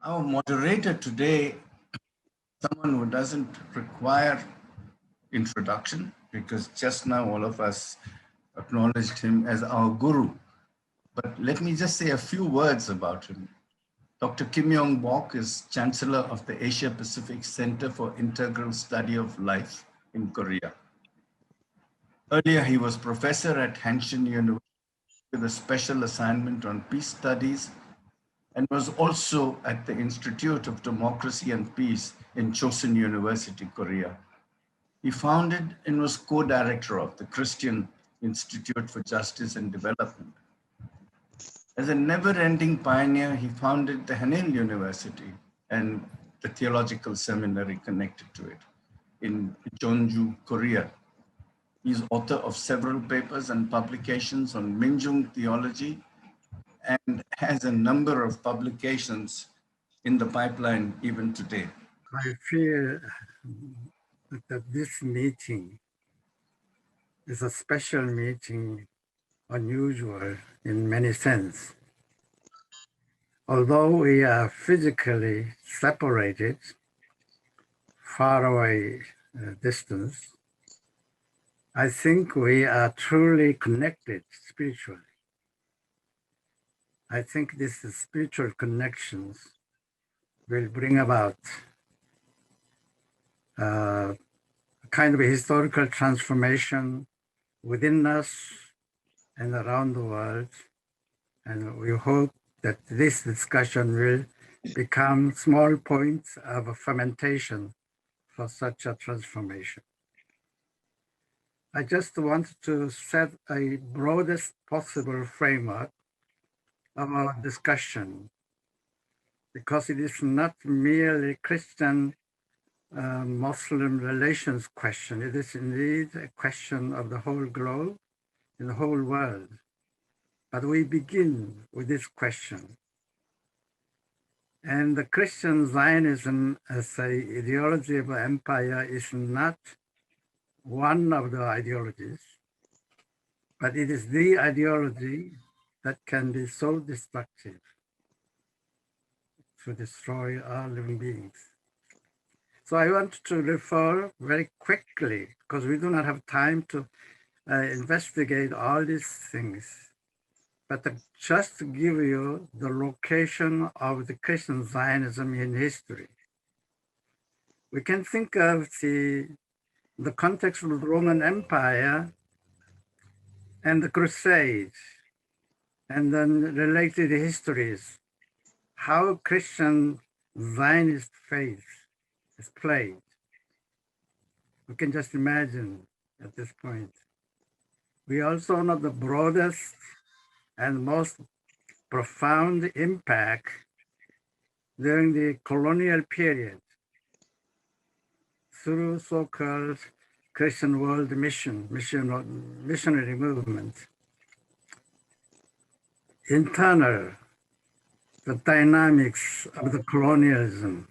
Our moderator today, someone who doesn't require introduction, because just now all of us acknowledged him as our guru. But let me just say a few words about him. Dr. Yong Bock is Chancellor of the Asia Pacific Center for Integral Study of Life in Korea. Earlier, he was professor at Hanshin University with a special assignment on peace studies, and was also at the Institute of Democracy and Peace in Chosun University, Korea. He founded and was co-director of the Christian Institute for Justice and Development. As a never-ending pioneer, he founded the Hassanal University and the theological seminary connected to it in Jeonju, Korea. He's author of several papers and publications on Minjung theology and has a number of publications in the pipeline even today. I feel that this meeting is a special meeting, unusual in many sense. Although we are physically separated, far away distance, I think we are truly connected spiritually. I think these spiritual connections will bring about a kind of a historical transformation within us and around the world. And we hope that this discussion will become small points of fermentation for such a transformation. I just want to set a broadest possible framework of our discussion, because it is not merely Christian Muslim relations question. It is indeed a question of the whole globe and the whole world. But we begin with this question. And the Christian Zionism as an ideology of empire is not one of the ideologies, but it is the ideology that can be so destructive to destroy all living beings. So I want to refer very quickly, because we do not have time to investigate all these things, but just to give you the location of the Christian Zionism in history. We can think of the context of the Roman Empire and the Crusades, and then related histories, how Christian Zionist faith is played. We can just imagine at this point. We also know the broadest and most profound impact during the colonial period through so-called Christian world missionary movement. Internal, the dynamics of the colonialism.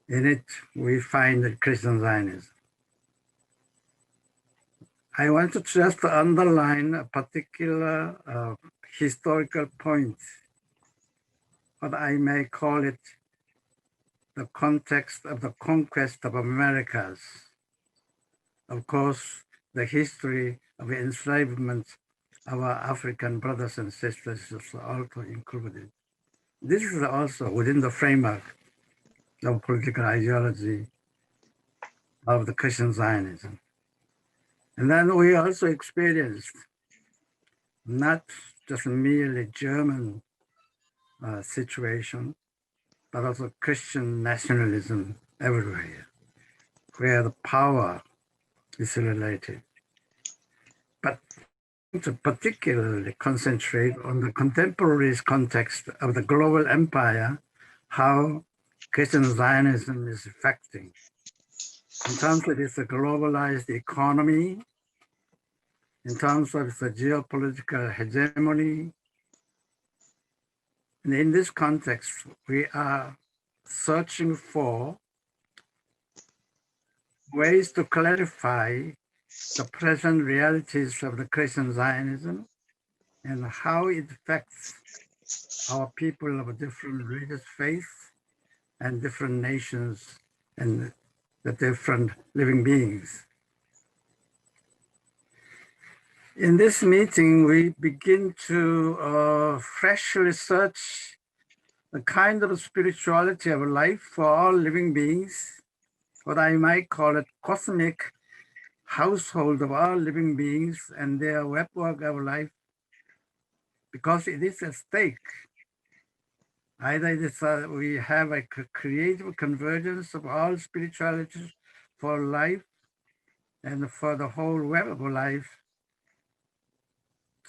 In it, we find the Christian Zionism. I want to just underline a particular historical point, what I may call it the context of the conquest of Americas. Of course, the history of enslavement of our African brothers and sisters is also included. This is also within the framework of political ideology of the Christian Zionism. And then we also experienced not just merely German situation, but also Christian nationalism everywhere, where the power is related. But to particularly concentrate on the contemporary context of the global empire, how Christian Zionism is affecting. In terms of its globalized economy, in terms of its geopolitical hegemony. And in this context, we are searching for ways to clarify the present realities of the Christian Zionism and how it affects our people of different religious faiths and different nations and the different living beings. In this meeting, we begin to freshly search the kind of spirituality of life for all living beings, what I might call a cosmic household of all living beings and their webwork of life, because it is at stake. Either it is we have a creative convergence of all spiritualities for life and for the whole web of life,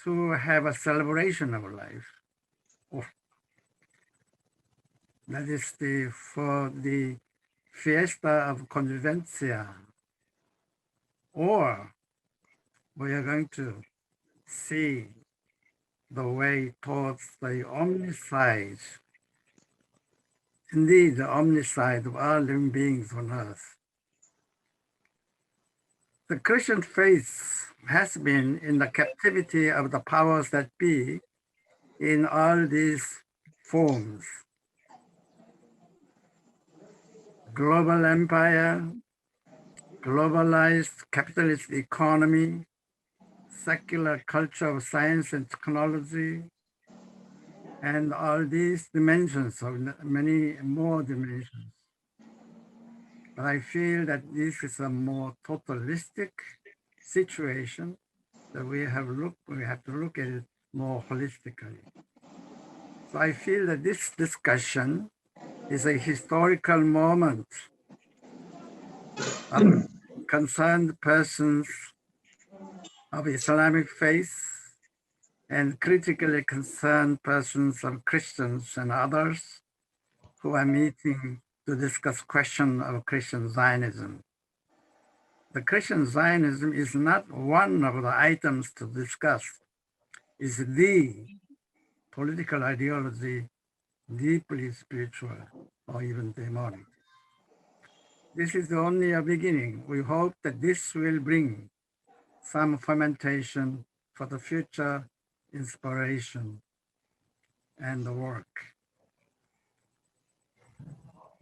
to have a celebration of life. That is for the fiesta of convivencia, or we are going to see the way towards the omnicide, indeed the omnicide of all living beings on earth. The Christian faith has been in the captivity of the powers that be in all these forms. Global empire, globalized capitalist economy, secular culture of science and technology, and all these dimensions of many more dimensions. But I feel that this is a more totalistic situation that we have to look at it more holistically. So I feel that this discussion is a historical moment of concerned persons of Islamic faith and critically concerned persons of Christians and others who are meeting to discuss question of Christian Zionism. The Christian Zionism is not one of the items to discuss. It's the political ideology, deeply spiritual or even demonic. This is only a beginning. We hope that this will bring some fermentation for the future inspiration and the work.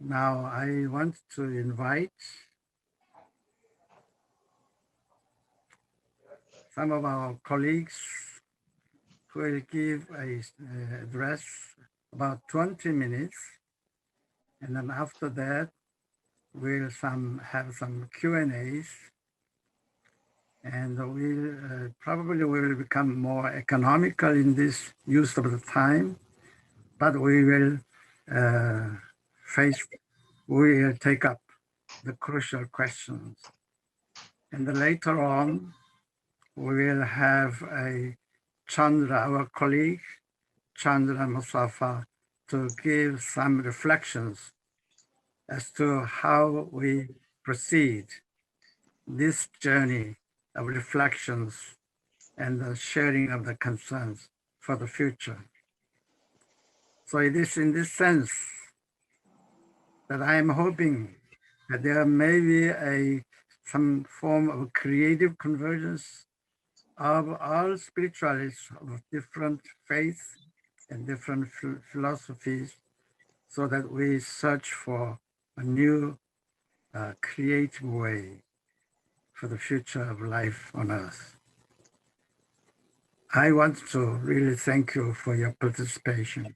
Now I want to invite some of our colleagues who will give a address about 20 minutes. And then after that, we'll have some Q&As, and we'll probably will become more economical in this use of the time, but we will take up the crucial questions. And then later on, we will have a Chandra, our colleague, Chandra Muzaffar, to give some reflections as to how we proceed this journey of reflections and the sharing of the concerns for the future. So it is in this sense that I am hoping that there may be some form of creative convergence of all spiritualists of different faiths and different philosophies, so that we search for a new creative way for the future of life on earth. I want to really thank you for your participation.